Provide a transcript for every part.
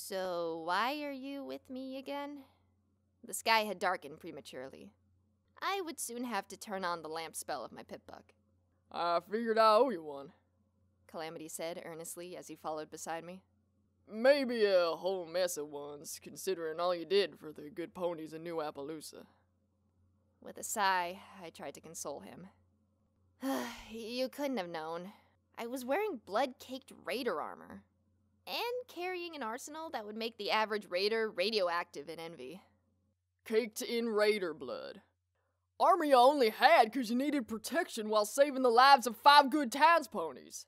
So, why are you with me again? The sky had darkened prematurely. I would soon have to turn on the lamp spell of my pip-buck. I figured I owe you one, Calamity said earnestly as he followed beside me. Maybe a whole mess of ones, considering all you did for the good ponies in New Appaloosa. With a sigh, I tried to console him. You couldn't have known. I was wearing blood-caked raider armor. And carrying an arsenal that would make the average raider radioactive in envy. Caked in raider blood. Armor you only had 'cause you needed protection while saving the lives of 5 good towns-ponies.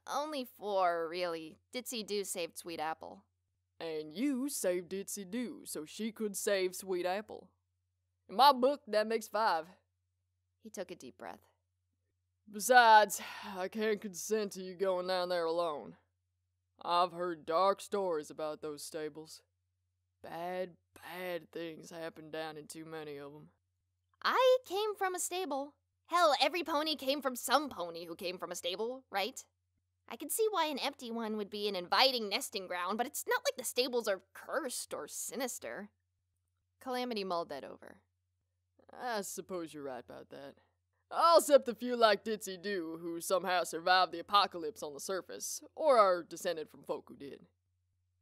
Only 4, really. Ditsy-Doo saved Sweet Apple. And you saved Ditsy-Doo so she could save Sweet Apple. In my book, that makes 5. He took a deep breath. Besides, I can't consent to you going down there alone. I've heard dark stories about those stables. Bad things happen down in too many of them. I came from a stable. Hell, every pony came from some pony who came from a stable, right? I can see why an empty one would be an inviting nesting ground, but it's not like the stables are cursed or sinister. Calamity mulled that over. I suppose you're right about that. All except the few like Ditsy-Doo who somehow survived the apocalypse on the surface, or are descended from folk who did.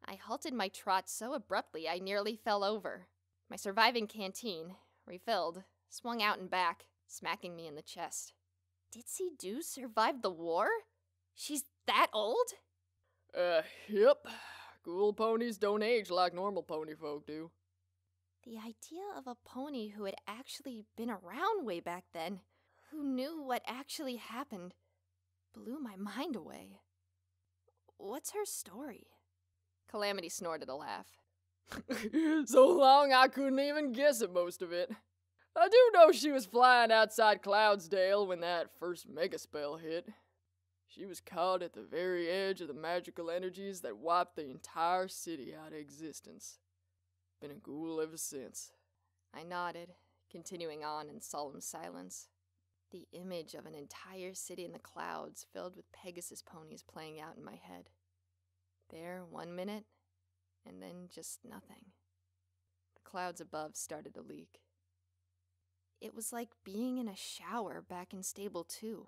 I halted my trot so abruptly I nearly fell over. My surviving canteen, refilled, swung out and back, smacking me in the chest. Ditsy-Doo survived the war? She's that old? Yep. Ghoul ponies don't age like normal pony folk do. The idea of a pony who had actually been around way back then, who knew what actually happened, blew my mind away. What's her story? Calamity snorted a laugh. So long I couldn't even guess at most of it. I do know she was flying outside Cloudsdale when that first mega spell hit. She was caught at the very edge of the magical energies that wiped the entire city out of existence. Been a ghoul ever since. I nodded, continuing on in solemn silence. The image of an entire city in the clouds filled with Pegasus ponies playing out in my head. There 1 minute, and then just nothing. The clouds above started to leak. It was like being in a shower back in Stable 2.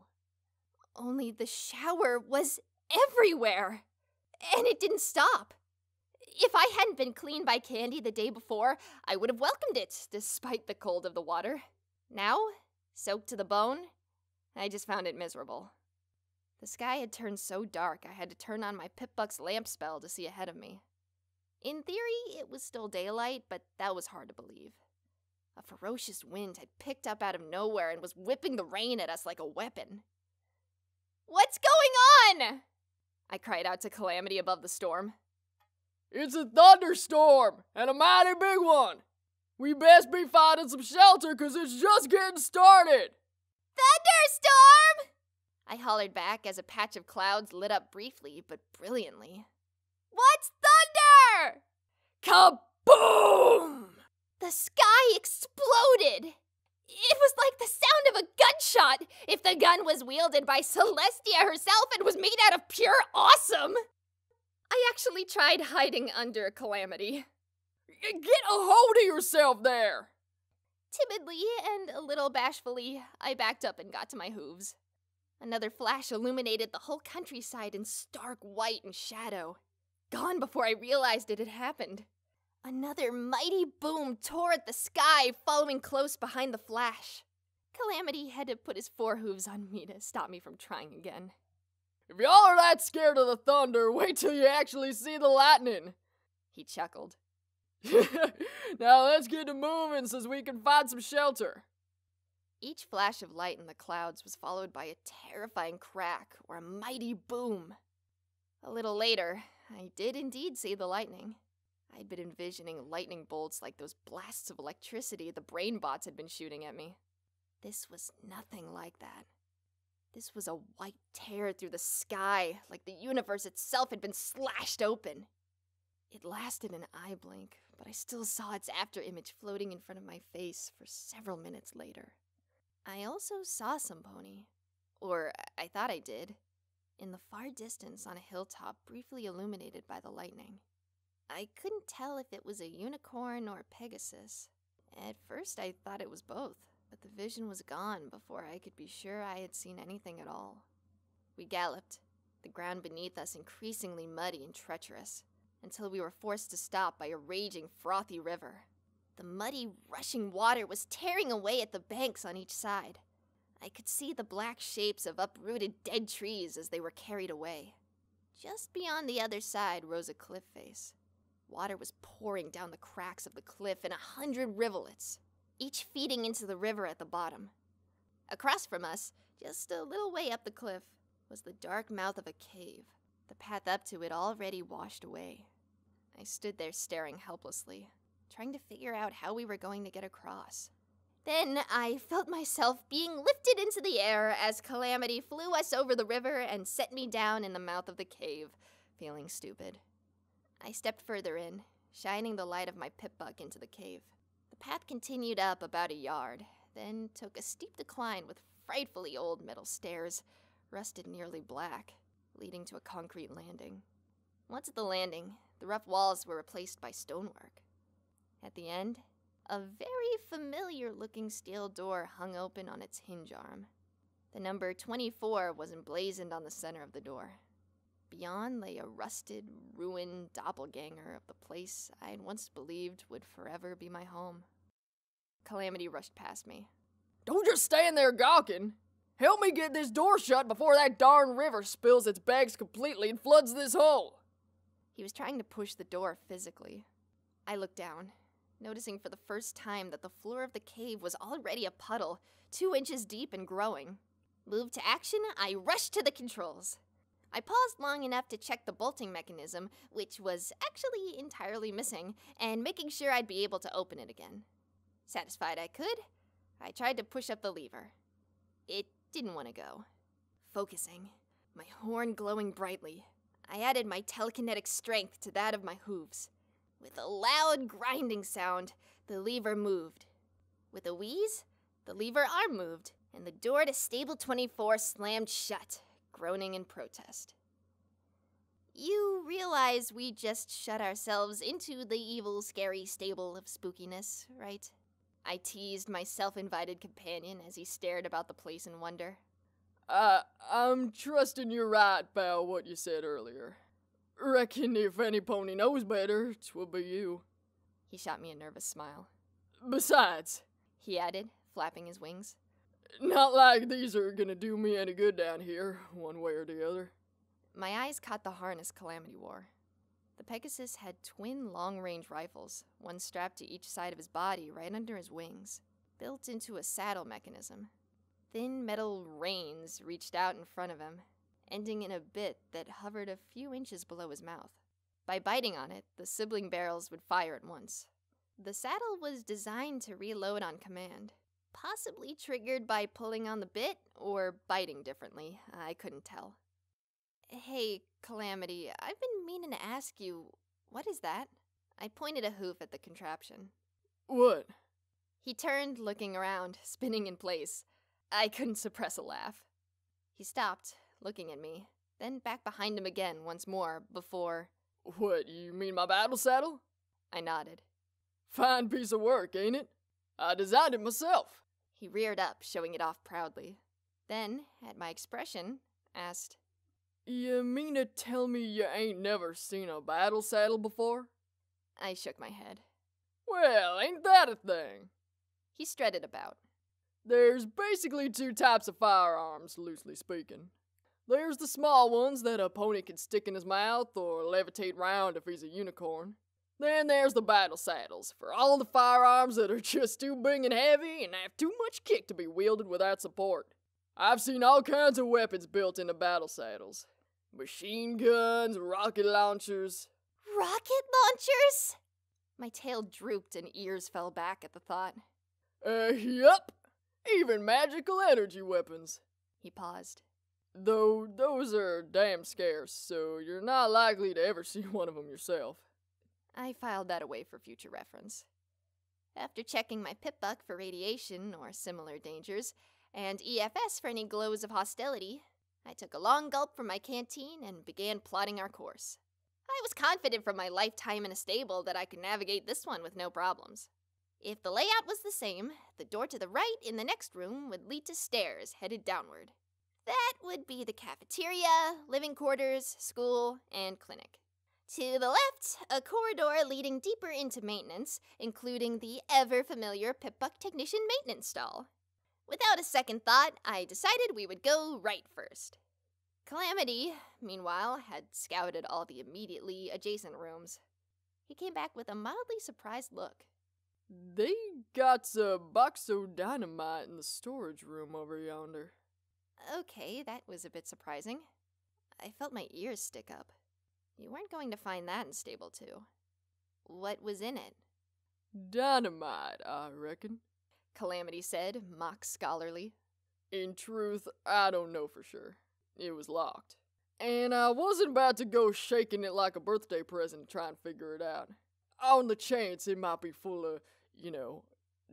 Only the shower was everywhere, and it didn't stop. If I hadn't been cleaned by Candy the day before, I would have welcomed it, despite the cold of the water. Now, soaked to the bone, I just found it miserable. The sky had turned so dark I had to turn on my Pip-Buck's lamp spell to see ahead of me. In theory, it was still daylight, but that was hard to believe. A ferocious wind had picked up out of nowhere and was whipping the rain at us like a weapon. "What's going on?" I cried out to Calamity above the storm. It's a thunderstorm, and a mighty big one. We best be finding some shelter, 'cause it's just getting started. "Thunderstorm!" I hollered back as a patch of clouds lit up briefly, but brilliantly. "What's thunder?" Kaboom! The sky exploded. It was like the sound of a gunshot, if the gun was wielded by Celestia herself and was made out of pure awesome. I actually tried hiding under Calamity. Get a hold of yourself there! Timidly and a little bashfully, I backed up and got to my hooves. Another flash illuminated the whole countryside in stark white and shadow. Gone before I realized it had happened. Another mighty boom tore at the sky, following close behind the flash. Calamity had to put his 4 hooves on me to stop me from trying again. If y'all are that scared of the thunder, wait till you actually see the lightning. He chuckled. Now let's get to moving so we can find some shelter. Each flash of light in the clouds was followed by a terrifying crack or a mighty boom. A little later, I did indeed see the lightning. I'd been envisioning lightning bolts like those blasts of electricity the brain bots had been shooting at me. This was nothing like that. This was a white tear through the sky, like the universe itself had been slashed open. It lasted an eye blink, but I still saw its afterimage floating in front of my face for several minutes later. I also saw some pony, or I thought I did, in the far distance on a hilltop briefly illuminated by the lightning. I couldn't tell if it was a unicorn or a Pegasus. At first I thought it was both, but the vision was gone before I could be sure I had seen anything at all. We galloped, the ground beneath us increasingly muddy and treacherous, until we were forced to stop by a raging, frothy river. The muddy, rushing water was tearing away at the banks on each side. I could see the black shapes of uprooted dead trees as they were carried away. Just beyond the other side rose a cliff face. Water was pouring down the cracks of the cliff in 100 rivulets, each feeding into the river at the bottom. Across from us, just a little way up the cliff, was the dark mouth of a cave, the path up to it already washed away. I stood there staring helplessly, trying to figure out how we were going to get across. Then I felt myself being lifted into the air as Calamity flew us over the river and set me down in the mouth of the cave, feeling stupid. I stepped further in, shining the light of my pip-buck into the cave. The path continued up about a yard, then took a steep decline with frightfully old metal stairs, rusted nearly black, leading to a concrete landing. Once at the landing, the rough walls were replaced by stonework. At the end, a very familiar-looking steel door hung open on its hinge arm. The number 24 was emblazoned on the center of the door. Beyond lay a rusted, ruined doppelganger of the place I had once believed would forever be my home. Calamity rushed past me. Don't just stand there gawking! Help me get this door shut before that darn river spills its bags completely and floods this hole! He was trying to push the door physically. I looked down, noticing for the first time that the floor of the cave was already a puddle, 2 inches deep and growing. Moved to action, I rushed to the controls. I paused long enough to check the bolting mechanism, which was actually entirely missing, and making sure I'd be able to open it again. Satisfied I could, I tried to push up the lever. It didn't want to go. Focusing, my horn glowing brightly, I added my telekinetic strength to that of my hooves. With a loud grinding sound, the lever moved. With a wheeze, the lever arm moved, and the door to Stable 24 slammed shut, groaning in protest. You realize we just shut ourselves into the evil, scary stable of spookiness, right? I teased my self-invited companion as he stared about the place in wonder. I'm trusting you're right about what you said earlier. Reckon if any pony knows better, 'twill be you. He shot me a nervous smile. Besides, he added, flapping his wings, not like these are gonna do me any good down here, one way or the other. My eyes caught the harness Calamity wore. The Pegasus had twin long-range rifles, one strapped to each side of his body right under his wings, built into a saddle mechanism. Thin metal reins reached out in front of him, ending in a bit that hovered a few inches below his mouth. By biting on it, the sibling barrels would fire at once. The saddle was designed to reload on command, possibly triggered by pulling on the bit or biting differently. I couldn't tell. Hey, Calamity, I've been meaning to ask you, what is that? I pointed a hoof at the contraption. What? He turned, looking around, spinning in place. I couldn't suppress a laugh. He stopped, looking at me, then back behind him again once more, before... What, you mean my battle saddle? I nodded. Fine piece of work, ain't it? I designed it myself. He reared up, showing it off proudly. Then, at my expression, asked, You mean to tell me you ain't never seen a battle saddle before? I shook my head. Well, ain't that a thing? He strutted about. There's basically 2 types of firearms, loosely speaking. There's the small ones that a pony can stick in his mouth or levitate round if he's a unicorn. Then there's the battle saddles, for all the firearms that are just too big and heavy and have too much kick to be wielded without support. I've seen all kinds of weapons built into battle saddles. Machine guns, rocket launchers. Rocket launchers? My tail drooped and ears fell back at the thought. Yup. Even magical energy weapons. He paused. Though those are damn scarce, so you're not likely to ever see one of them yourself. I filed that away for future reference. After checking my pip-buck for radiation or similar dangers, and EFS for any glows of hostility, I took a long gulp from my canteen and began plotting our course. I was confident from my lifetime in a stable that I could navigate this one with no problems. If the layout was the same, the door to the right in the next room would lead to stairs headed downward. That would be the cafeteria, living quarters, school, and clinic. To the left, a corridor leading deeper into maintenance, including the ever-familiar Pip-Buck Technician maintenance stall. Without a second thought, I decided we would go right first. Calamity, meanwhile, had scouted all the immediately adjacent rooms. He came back with a mildly surprised look. They got a box of dynamite in the storage room over yonder. Okay, that was a bit surprising. I felt my ears stick up. You weren't going to find that in Stable 2. What was in it? Dynamite, I reckon. Calamity said, mock scholarly. In truth, I don't know for sure. It was locked. And I wasn't about to go shaking it like a birthday present to try and figure it out. On the chance it might be full of,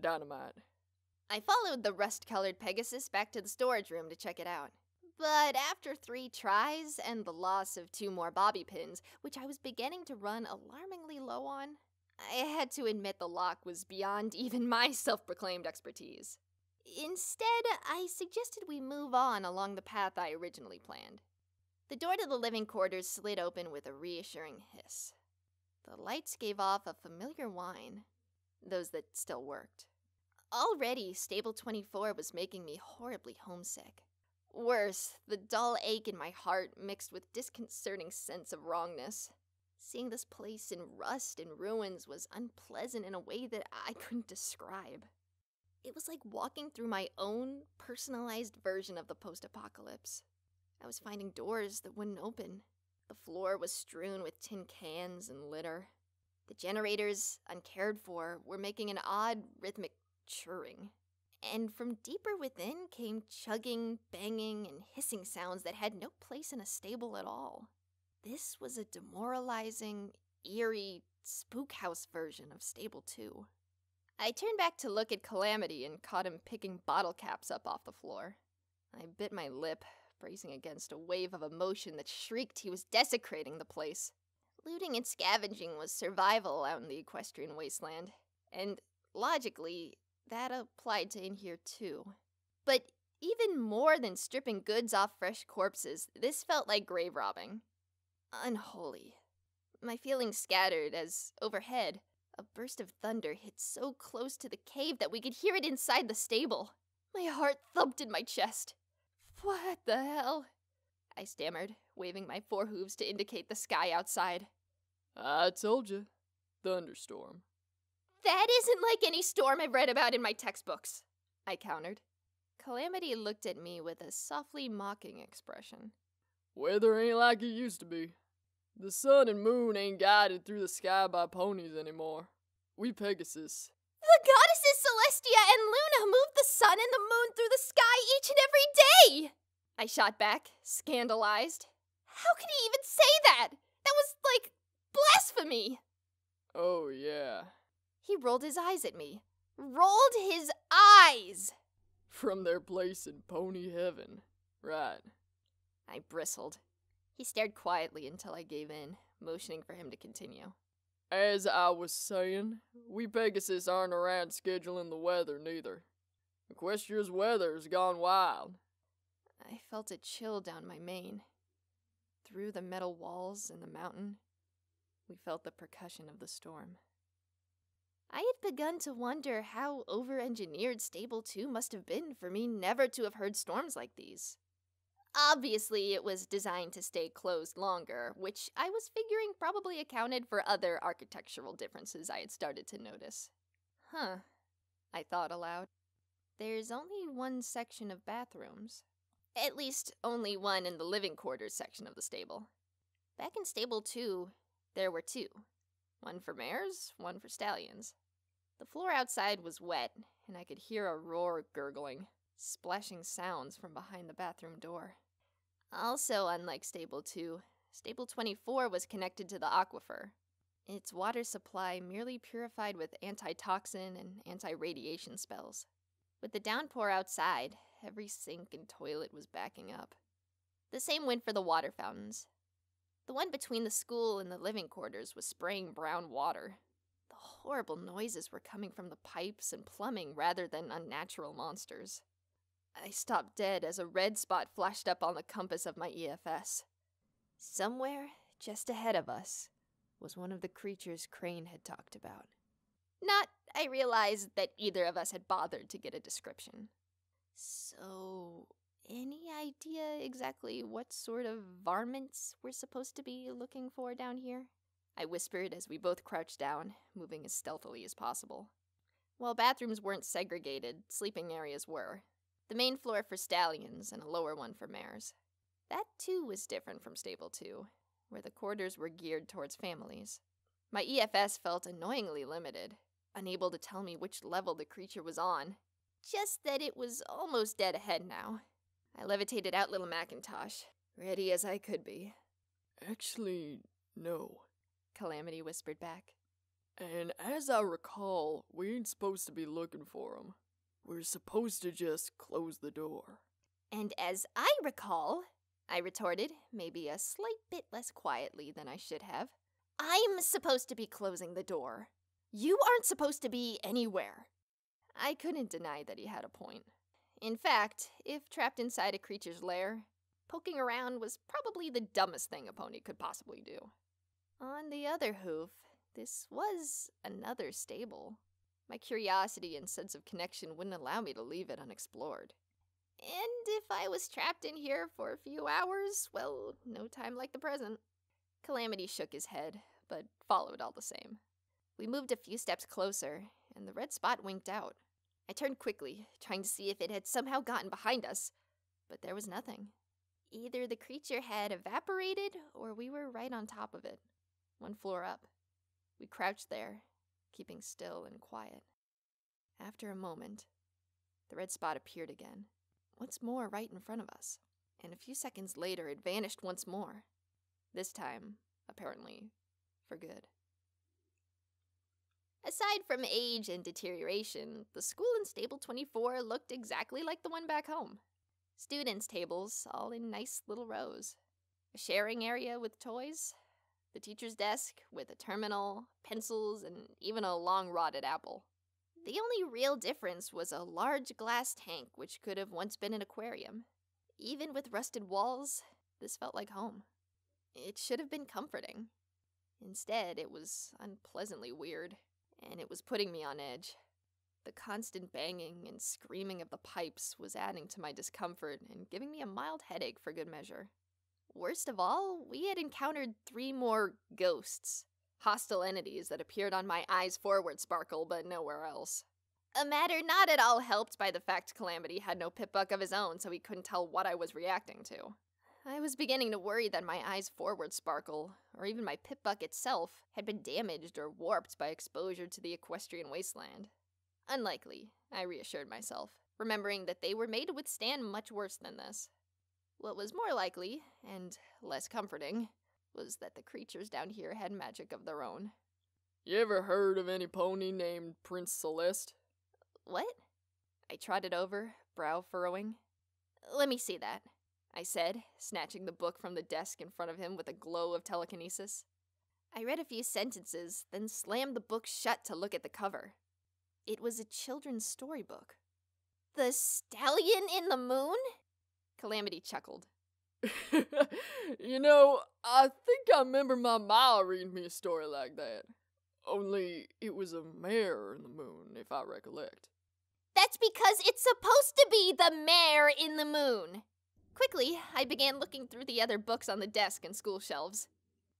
dynamite. I followed the rust-colored Pegasus back to the storage room to check it out. But after 3 tries and the loss of 2 more bobby pins, which I was beginning to run alarmingly low on, I had to admit the lock was beyond even my self-proclaimed expertise. Instead, I suggested we move on along the path I originally planned. The door to the living quarters slid open with a reassuring hiss. The lights gave off a familiar whine, those that still worked. Already, Stable 24 was making me horribly homesick. Worse, the dull ache in my heart mixed with disconcerting sense of wrongness. Seeing this place in rust and ruins was unpleasant in a way that I couldn't describe. It was like walking through my own personalized version of the post-apocalypse. I was finding doors that wouldn't open. The floor was strewn with tin cans and litter. The generators, uncared for, were making an odd, rhythmic churring. And from deeper within came chugging, banging, and hissing sounds that had no place in a stable at all. This was a demoralizing, eerie, spook house version of Stable 2. I turned back to look at Calamity and caught him picking bottle caps up off the floor. I bit my lip, bracing against a wave of emotion that shrieked he was desecrating the place. Looting and scavenging was survival out in the equestrian wasteland, and logically, that applied to in here too. But even more than stripping goods off fresh corpses, this felt like grave robbing. Unholy. My feelings scattered as, overhead, a burst of thunder hit so close to the cave that we could hear it inside the stable. My heart thumped in my chest. What the hell? I stammered, waving my 4 hooves to indicate the sky outside. I told you. Thunderstorm. That isn't like any storm I've read about in my textbooks, I countered. Calamity looked at me with a softly mocking expression. Weather ain't like it used to be. The sun and moon ain't guided through the sky by ponies anymore. We Pegasus. The goddesses Celestia and Luna move the sun and the moon through the sky each and every day! I shot back, scandalized. How could he even say that? That was like blasphemy! Oh, yeah. He rolled his eyes at me. Rolled his eyes! From their place in pony heaven. Right. I bristled. He stared quietly until I gave in, motioning for him to continue. As I was saying, we Pegasus aren't around scheduling the weather, neither. Equestria's weather's gone wild. I felt a chill down my mane. Through the metal walls and the mountain, we felt the percussion of the storm. I had begun to wonder how over-engineered Stable 2 must have been for me never to have heard storms like these. Obviously, it was designed to stay closed longer, which I was figuring probably accounted for other architectural differences I had started to notice. Huh, I thought aloud. There's only one section of bathrooms. At least, only one in the living quarters section of the stable. Back in Stable 2, there were 2. One for mares, one for stallions. The floor outside was wet, and I could hear a roar gurgling, splashing sounds from behind the bathroom door. Also, unlike Stable 2, Stable 24 was connected to the aquifer. Its water supply merely purified with antitoxin and anti-radiation spells. With the downpour outside, every sink and toilet was backing up. The same went for the water fountains. The one between the school and the living quarters was spraying brown water. The horrible noises were coming from the pipes and plumbing rather than unnatural monsters. I stopped dead as a red spot flashed up on the compass of my EFS. Somewhere, just ahead of us, was one of the creatures Crane had talked about. Not, I realized, that either of us had bothered to get a description. So, any idea exactly what sort of varmints we're supposed to be looking for down here? I whispered as we both crouched down, moving as stealthily as possible. While bathrooms weren't segregated, sleeping areas were. The main floor for stallions and a lower one for mares. That too was different from Stable 2, where the quarters were geared towards families. My EFS felt annoyingly limited, unable to tell me which level the creature was on. Just that it was almost dead ahead now. I levitated out Little Macintosh, ready as I could be. Actually, no. Calamity whispered back. And as I recall, we ain't supposed to be looking for 'em. We're supposed to just close the door. And as I recall, I retorted, maybe a slight bit less quietly than I should have, I'm supposed to be closing the door. You aren't supposed to be anywhere. I couldn't deny that he had a point. In fact, if trapped inside a creature's lair, poking around was probably the dumbest thing a pony could possibly do. On the other hoof, this was another stable. My curiosity and sense of connection wouldn't allow me to leave it unexplored. And if I was trapped in here for a few hours, well, no time like the present. Calamity shook his head, but followed all the same. We moved a few steps closer, and the red spot winked out. I turned quickly, trying to see if it had somehow gotten behind us, but there was nothing. Either the creature had evaporated, or we were right on top of it, one floor up. We crouched there, keeping still and quiet. After a moment, the red spot appeared again, once more right in front of us, and a few seconds later it vanished once more. This time, apparently, for good. Aside from age and deterioration, the school in Stable 24 looked exactly like the one back home. Students' tables, all in nice little rows. A sharing area with toys. The teacher's desk with a terminal, pencils, and even a long rotted apple. The only real difference was a large glass tank which could have once been an aquarium. Even with rusted walls, this felt like home. It should have been comforting. Instead, it was unpleasantly weird, and it was putting me on edge. The constant banging and screaming of the pipes was adding to my discomfort and giving me a mild headache for good measure. Worst of all, we had encountered 3 more ghosts, hostile entities that appeared on my eyes forward sparkle but nowhere else. A matter not at all helped by the fact Calamity had no pip-buck of his own, so he couldn't tell what I was reacting to. I was beginning to worry that my eyes forward sparkle, or even my pip-buck itself, had been damaged or warped by exposure to the equestrian wasteland. Unlikely, I reassured myself, remembering that they were made to withstand much worse than this. What was more likely, and less comforting, was that the creatures down here had magic of their own. You ever heard of any pony named Prince Celeste? What? I trotted over, brow furrowing. Let me see that, I said, snatching the book from the desk in front of him with a glow of telekinesis. I read a few sentences, then slammed the book shut to look at the cover. It was a children's storybook. The Stallion in the Moon? Calamity chuckled. You know, I think I remember my ma reading me a story like that. Only it was a mare in the moon, if I recollect. That's because it's supposed to be the mare in the moon. Quickly, I began looking through the other books on the desk and school shelves.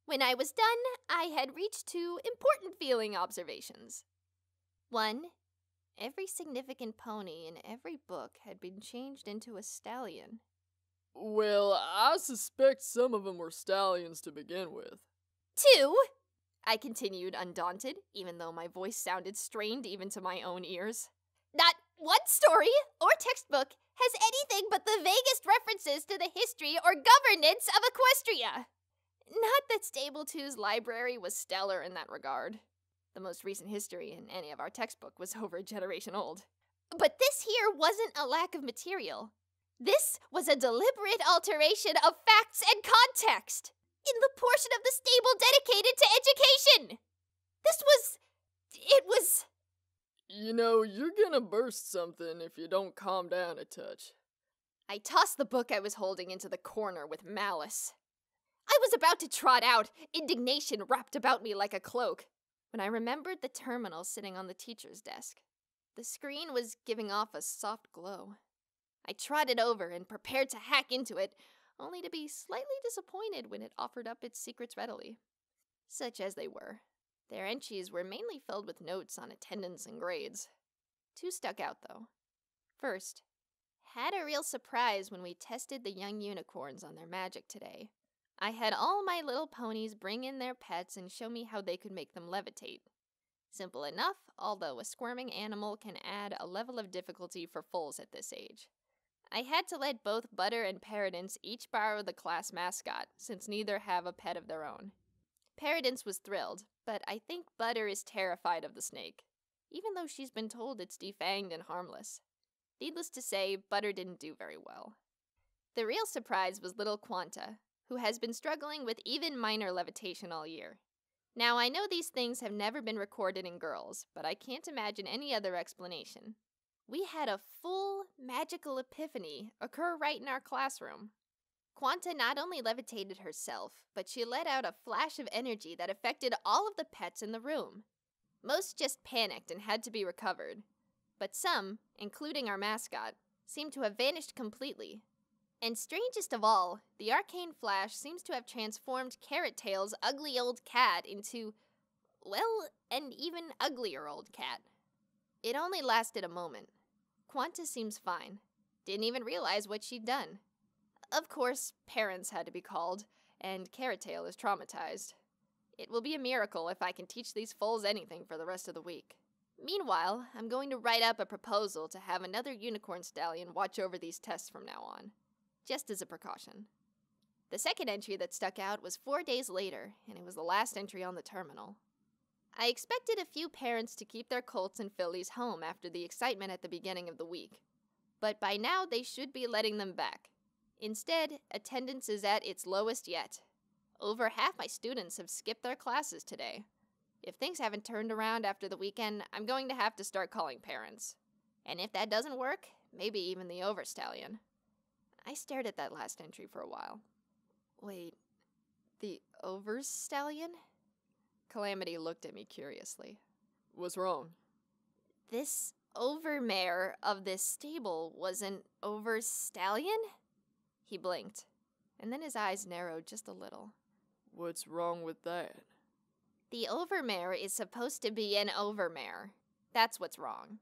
When I was done, I had reached 2 important feeling observations. 1, every significant pony in every book had been changed into a stallion. Well, I suspect some of them were stallions to begin with. 2, I continued undaunted, even though my voice sounded strained even to my own ears. Not one story or textbook has anything but the vaguest references to the history or governance of Equestria. Not that Stable 2's library was stellar in that regard. The most recent history in any of our textbook was over a generation old. But this here wasn't a lack of material. This was a deliberate alteration of facts and context. in the portion of the stable dedicated to education. It was... You know, you're gonna burst something if you don't calm down a touch. I tossed the book I was holding into the corner with malice. I was about to trot out, indignation wrapped about me like a cloak, when I remembered the terminal sitting on the teacher's desk. The screen was giving off a soft glow. I trotted over and prepared to hack into it, only to be slightly disappointed when it offered up its secrets readily. Such as they were. Their entries were mainly filled with notes on attendance and grades. Two stuck out, though. First, had a real surprise when we tested the young unicorns on their magic today. I had all my little ponies bring in their pets and show me how they could make them levitate. Simple enough, although a squirming animal can add a level of difficulty for foals at this age. I had to let both Butter and Paradance each borrow the class mascot, since neither have a pet of their own. Paradance was thrilled, but I think Butter is terrified of the snake, even though she's been told it's defanged and harmless. Needless to say, Butter didn't do very well. The real surprise was little Quanta, who has been struggling with even minor levitation all year. Now, I know these things have never been recorded in girls, but I can't imagine any other explanation. We had a full magical epiphany occur right in our classroom. Quanta not only levitated herself, but she let out a flash of energy that affected all of the pets in the room. Most just panicked and had to be recovered, but some, including our mascot, seemed to have vanished completely. And strangest of all, the arcane flash seems to have transformed Carrot Tail's ugly old cat into, well, an even uglier old cat. It only lasted a moment. Quanta seems fine. Didn't even realize what she'd done. Of course, parents had to be called, and Carrot Tail is traumatized. It will be a miracle if I can teach these foals anything for the rest of the week. Meanwhile, I'm going to write up a proposal to have another unicorn stallion watch over these tests from now on, just as a precaution. The second entry that stuck out was 4 days later, and it was the last entry on the terminal. I expected a few parents to keep their colts and fillies home after the excitement at the beginning of the week, but by now they should be letting them back. Instead, attendance is at its lowest yet. Over half my students have skipped their classes today. If things haven't turned around after the weekend, I'm going to have to start calling parents. And if that doesn't work, maybe even the overstallion. I stared at that last entry for a while. Wait, the overstallion? Calamity looked at me curiously. What's wrong? This overmare of this stable was an overstallion? He blinked, and then his eyes narrowed just a little. What's wrong with that? The overmare is supposed to be an overmare. That's what's wrong.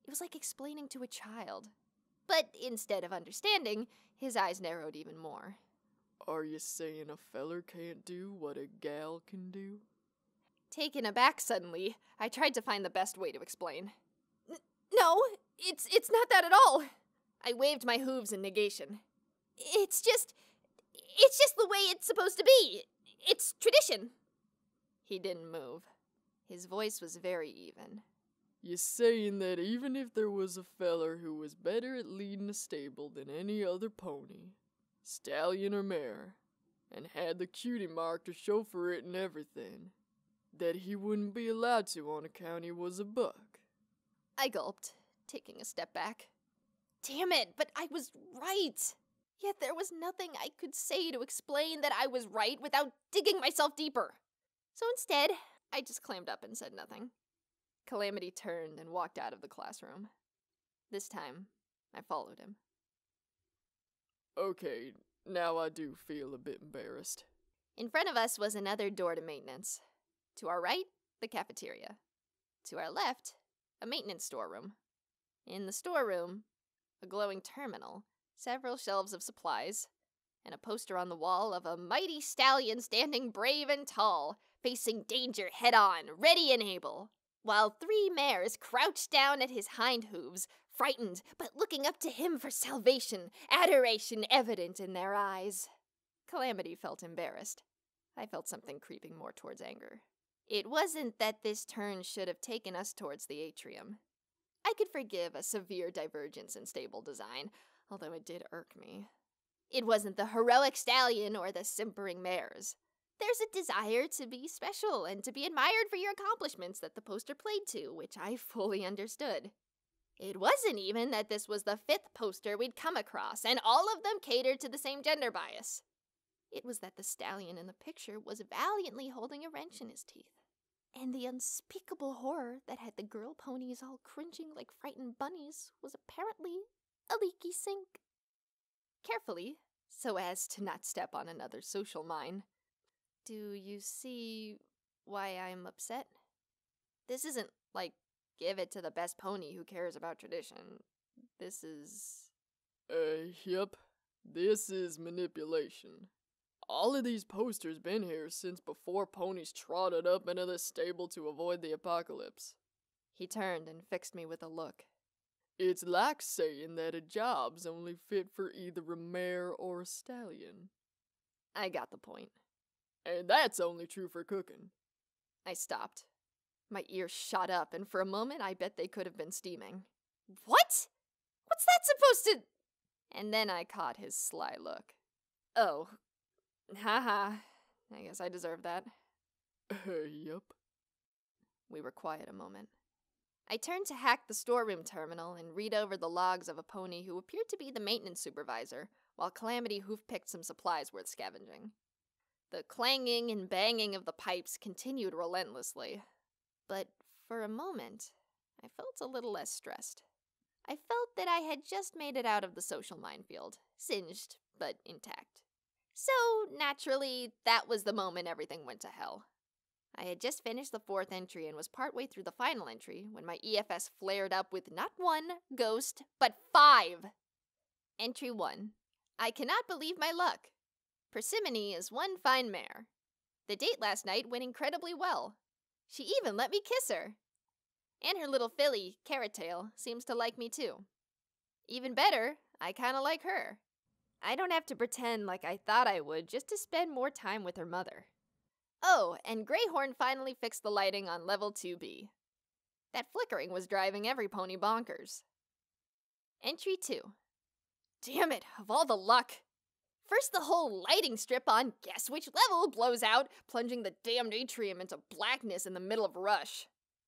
It was like explaining to a child. But instead of understanding, his eyes narrowed even more. Are you saying a feller can't do what a gal can do? Taken aback suddenly, I tried to find the best way to explain. No, it's not that at all. I waved my hooves in negation. It's just the way it's supposed to be. It's tradition. He didn't move. His voice was very even. You saying that even if there was a feller who was better at leading a stable than any other pony, stallion or mare, and had the cutie mark to show for it and everything, that he wouldn't be allowed to on account he was a buck? I gulped, taking a step back. Damn it, but I was right. Yet there was nothing I could say to explain that I was right without digging myself deeper. So instead, I just clammed up and said nothing. Calamity turned and walked out of the classroom. This time, I followed him. Okay, now I do feel a bit embarrassed. In front of us was another door to maintenance. To our right, the cafeteria. To our left, a maintenance storeroom. In the storeroom, a glowing terminal, several shelves of supplies, and a poster on the wall of a mighty stallion standing brave and tall, facing danger head-on, ready and able, while 3 mares crouched down at his hind hooves, frightened but looking up to him for salvation, adoration evident in their eyes. Calamity felt embarrassed. I felt something creeping more towards anger. It wasn't that this turn should have taken us towards the atrium. I could forgive a severe divergence in stable design, although it did irk me. It wasn't the heroic stallion or the simpering mares. There's a desire to be special and to be admired for your accomplishments that the poster played to, which I fully understood. It wasn't even that this was the 5th poster we'd come across, and all of them catered to the same gender bias. It was that the stallion in the picture was valiantly holding a wrench in his teeth. And the unspeakable horror that had the girl ponies all cringing like frightened bunnies was apparently a leaky sink. Carefully, so as to not step on another social mine. Do you see why I'm upset? This isn't like, give it to the best pony who cares about tradition. This is... Yep. This is manipulation. All of these posters been here since before ponies trotted up into the stable to avoid the apocalypse. He turned and fixed me with a look. It's like saying that a job's only fit for either a mare or a stallion. I got the point. And that's only true for cooking. I stopped. My ears shot up, and for a moment I bet they could have been steaming. What? What's that supposed to... And then I caught his sly look. Oh. Haha. I guess I deserve that. Yup. We were quiet a moment. I turned to hack the storeroom terminal and read over the logs of a pony who appeared to be the maintenance supervisor, while Calamity hoof-picked some supplies worth scavenging. The clanging and banging of the pipes continued relentlessly. But for a moment, I felt a little less stressed. I felt that I had just made it out of the social minefield, singed, but intact. So, naturally, that was the moment everything went to hell. I had just finished the 4th entry and was partway through the final entry when my EFS flared up with not 1 ghost, but 5! Entry 1. I cannot believe my luck. Persimmone is one fine mare. The date last night went incredibly well. She even let me kiss her. And her little filly, Carrot Tail, seems to like me too. Even better, I kinda like her. I don't have to pretend like I thought I would just to spend more time with her mother. Oh, and Greyhorn finally fixed the lighting on level 2B. That flickering was driving every pony bonkers. Entry 2. Damn it, of all the luck. First, the whole lighting strip on guess which level blows out, plunging the damned atrium into blackness in the middle of rush.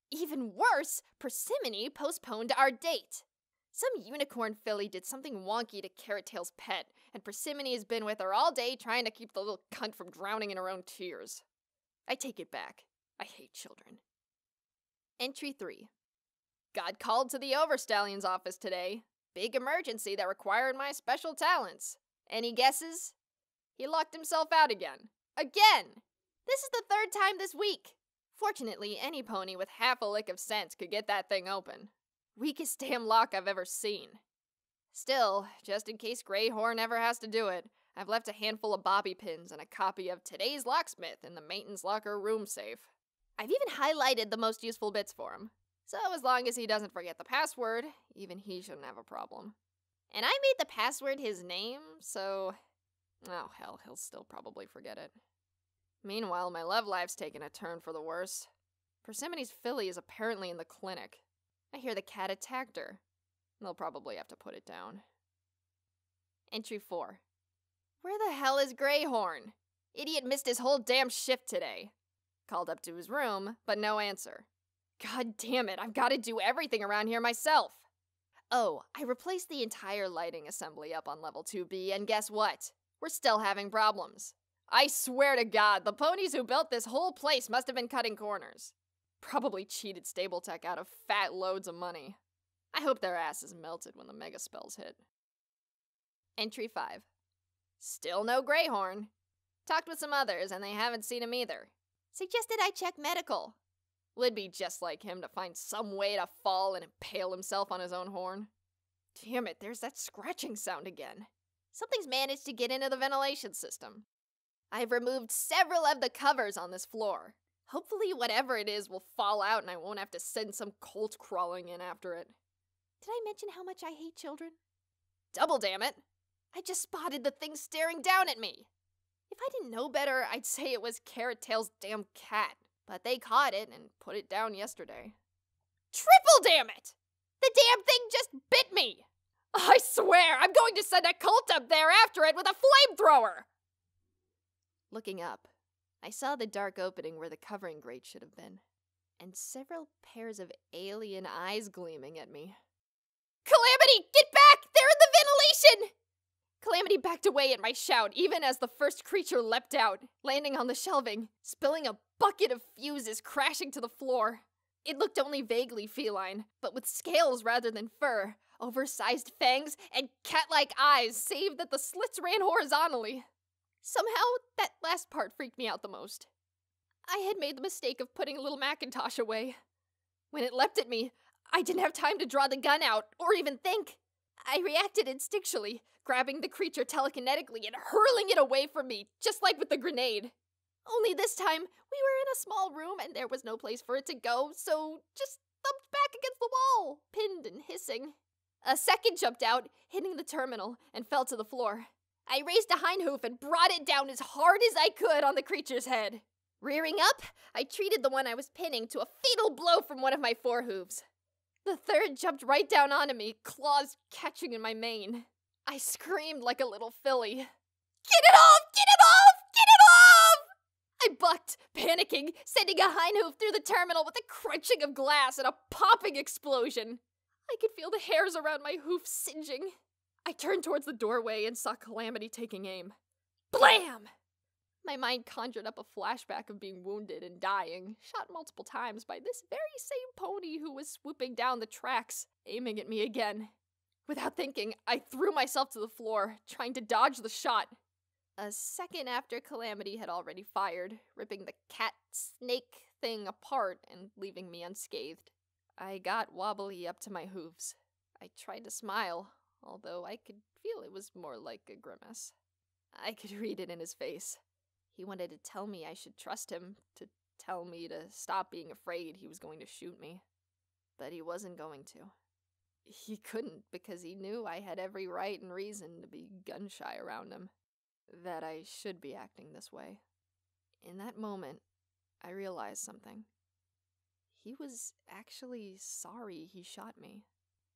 Even worse, Persimmone postponed our date. Some unicorn filly did something wonky to Carrot Tail's pet, and Persimmone has been with her all day trying to keep the little cunt from drowning in her own tears. I take it back. I hate children. Entry 3. Got called to the Overstallion's office today. Big emergency that required my special talents. Any guesses? He locked himself out again. Again! This is the 3rd time this week. Fortunately, any pony with half a lick of sense could get that thing open. Weakest damn lock I've ever seen. Still, just in case Greyhorn ever has to do it, I've left a handful of bobby pins and a copy of Today's Locksmith in the maintenance locker room safe. I've even highlighted the most useful bits for him. So as long as he doesn't forget the password, even he shouldn't have a problem. And I made the password his name, so... oh hell, he'll still probably forget it. Meanwhile, my love life's taken a turn for the worse. Persimmone's filly is apparently in the clinic. I hear the cat attacked her. They'll probably have to put it down. Entry 4. Where the hell is Greyhorn? Idiot missed his whole damn shift today. Called up to his room, but no answer. God damn it, I've got to do everything around here myself. Oh, I replaced the entire lighting assembly up on level 2B, and guess what? We're still having problems. I swear to God, the ponies who built this whole place must have been cutting corners. Probably cheated stable tech out of fat loads of money. I hope their asses melted when the mega spells hit. Entry 5. Still no Greyhorn. Talked with some others and they haven't seen him either. Suggested I check medical. Would be just like him to find some way to fall and impale himself on his own horn. Damn it, there's that scratching sound again. Something's managed to get into the ventilation system. I've removed several of the covers on this floor. Hopefully whatever it is will fall out and I won't have to send some colt crawling in after it. Did I mention how much I hate children? Double damn it! I just spotted the thing staring down at me. If I didn't know better, I'd say it was Carrot Tail's damn cat. But they caught it and put it down yesterday. Triple damn it! The damn thing just bit me! I swear, I'm going to send a cult up there after it with a flamethrower! Looking up, I saw the dark opening where the covering grate should have been, and several pairs of alien eyes gleaming at me. Calamity, get back! They're in the ventilation! Calamity backed away at my shout, even as the first creature leapt out, landing on the shelving, spilling a bucket of fuses crashing to the floor. It looked only vaguely feline, but with scales rather than fur, oversized fangs, and cat-like eyes, save that the slits ran horizontally. Somehow, that last part freaked me out the most. I had made the mistake of putting little Macintosh away. When it leapt at me, I didn't have time to draw the gun out, or even think. I reacted instinctually, grabbing the creature telekinetically and hurling it away from me, just like with the grenade. Only this time, we were in a small room and there was no place for it to go, so just thumped back against the wall, pinned and hissing. A second jumped out, hitting the terminal, and fell to the floor. I raised a hind hoof and brought it down as hard as I could on the creature's head. Rearing up, I treated the one I was pinning to a fatal blow from one of my forehooves. The third jumped right down onto me, claws catching in my mane. I screamed like a little filly. Get it off! Get it off! Get it off! I bucked, panicking, sending a hind hoof through the terminal with a crunching of glass and a popping explosion. I could feel the hairs around my hoof singeing. I turned towards the doorway and saw Calamity taking aim. Blam! My mind conjured up a flashback of being wounded and dying, shot multiple times by this very same pony who was swooping down the tracks, aiming at me again. Without thinking, I threw myself to the floor, trying to dodge the shot. A second after Calamity had already fired, ripping the cat-snake thing apart and leaving me unscathed. I got wobbly up to my hooves. I tried to smile, although I could feel it was more like a grimace. I could read it in his face. He wanted to tell me I should trust him, to tell me to stop being afraid he was going to shoot me. But he wasn't going to. He couldn't, because he knew I had every right and reason to be gun-shy around him. That I should be acting this way. In that moment, I realized something. He was actually sorry he shot me.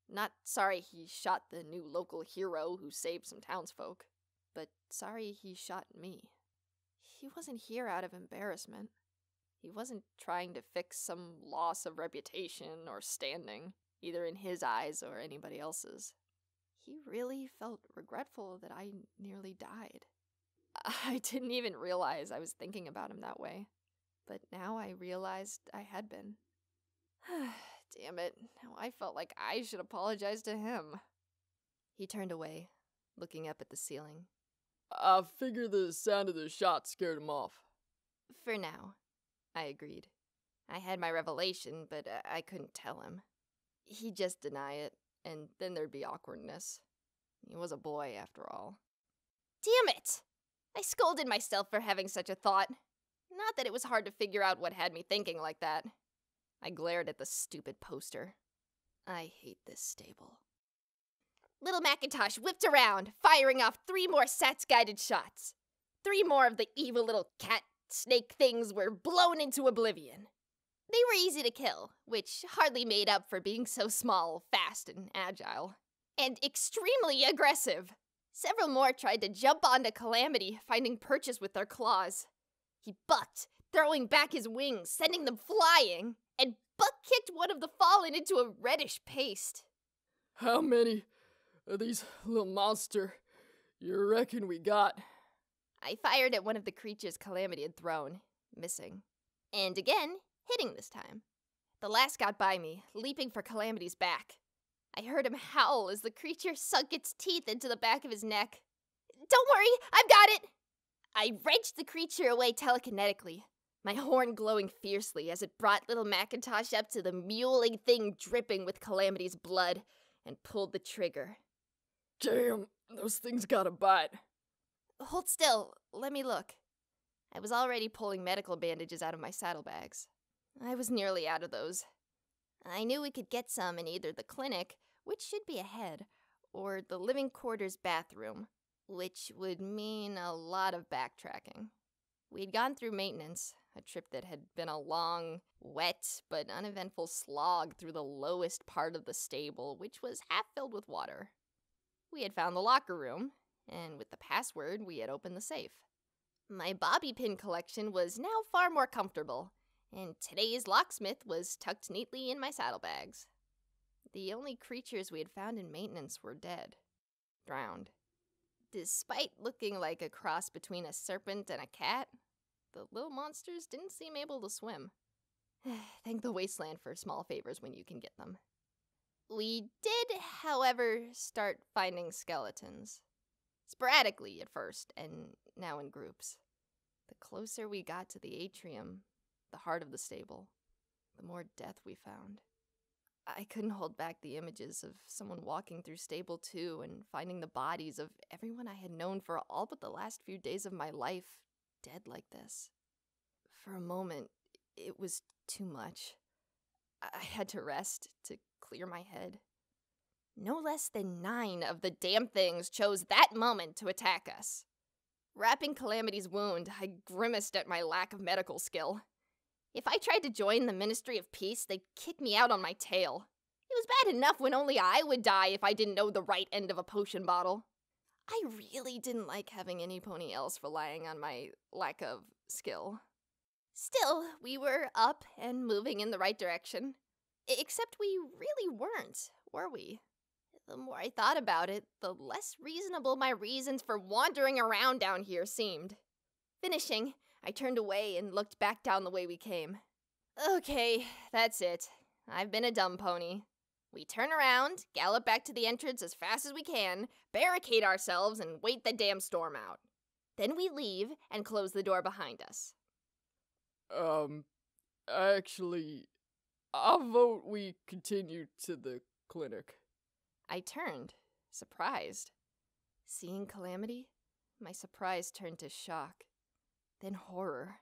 Not sorry he shot the new local hero who saved some townsfolk, but sorry he shot me. He wasn't here out of embarrassment. He wasn't trying to fix some loss of reputation or standing, either in his eyes or anybody else's. He really felt regretful that I nearly died. I didn't even realize I was thinking about him that way, but now I realized I had been. Damn it, now I felt like I should apologize to him. He turned away, looking up at the ceiling. I figure the sound of the shot scared him off. For now, I agreed. I had my revelation, but I couldn't tell him. He'd just deny it, and then there'd be awkwardness. He was a boy, after all. Damn it! I scolded myself for having such a thought. Not that it was hard to figure out what had me thinking like that. I glared at the stupid poster. I hate this stable. Little Macintosh whipped around, firing off 3 more SATS-guided shots. 3 more of the evil little cat-snake things were blown into oblivion. They were easy to kill, which hardly made up for being so small, fast, and agile. And extremely aggressive. Several more tried to jump onto Calamity, finding purchase with their claws. He bucked, throwing back his wings, sending them flying, and butt-kicked one of the fallen into a reddish paste. How many of these little monster you reckon we got? I fired at one of the creatures Calamity had thrown, missing. And again, hitting this time. The last got by me, leaping for Calamity's back. I heard him howl as the creature sunk its teeth into the back of his neck. Don't worry, I've got it! I wrenched the creature away telekinetically, my horn glowing fiercely as it brought little Macintosh up to the mewling thing dripping with Calamity's blood, and pulled the trigger. Damn, those things got a bite. Hold still, let me look. I was already pulling medical bandages out of my saddlebags. I was nearly out of those. I knew we could get some in either the clinic, which should be ahead, or the living quarters bathroom, which would mean a lot of backtracking. We'd gone through maintenance, a trip that had been a long, wet, but uneventful slog through the lowest part of the stable, which was half filled with water. We had found the locker room, and with the password, we had opened the safe. My bobby pin collection was now far more comfortable, and today's locksmith was tucked neatly in my saddlebags. The only creatures we had found in maintenance were dead, drowned. Despite looking like a cross between a serpent and a cat, the little monsters didn't seem able to swim. Thank the wasteland for small favors when you can get them. We did, however, start finding skeletons. Sporadically at first, and now in groups. The closer we got to the atrium, the heart of the stable, the more death we found. I couldn't hold back the images of someone walking through Stable 2 and finding the bodies of everyone I had known for all but the last few days of my life dead like this. For a moment, it was too much. I had to rest, to clear my head. No less than 9 of the damn things chose that moment to attack us. Wrapping Calamity's wound, I grimaced at my lack of medical skill. If I tried to join the Ministry of Peace, they'd kick me out on my tail. It was bad enough when only I would die if I didn't know the right end of a potion bottle. I really didn't like having any pony else relying on my lack of skill. Still, we were up and moving in the right direction. Except we really weren't, were we? The more I thought about it, the less reasonable my reasons for wandering around down here seemed. Finishing, I turned away and looked back down the way we came. Okay, that's it. I've been a dumb pony. We turn around, gallop back to the entrance as fast as we can, barricade ourselves, and wait the damn storm out. Then we leave and close the door behind us. Actually, I'll vote we continue to the clinic. I turned, surprised. Seeing Calamity, my surprise turned to shock, then horror.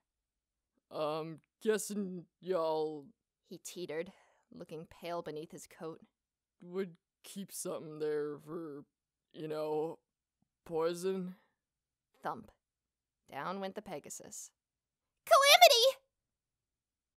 Guessing y'all He teetered, looking pale beneath his coat. would keep something there for, poison? Thump. Down went the Pegasus.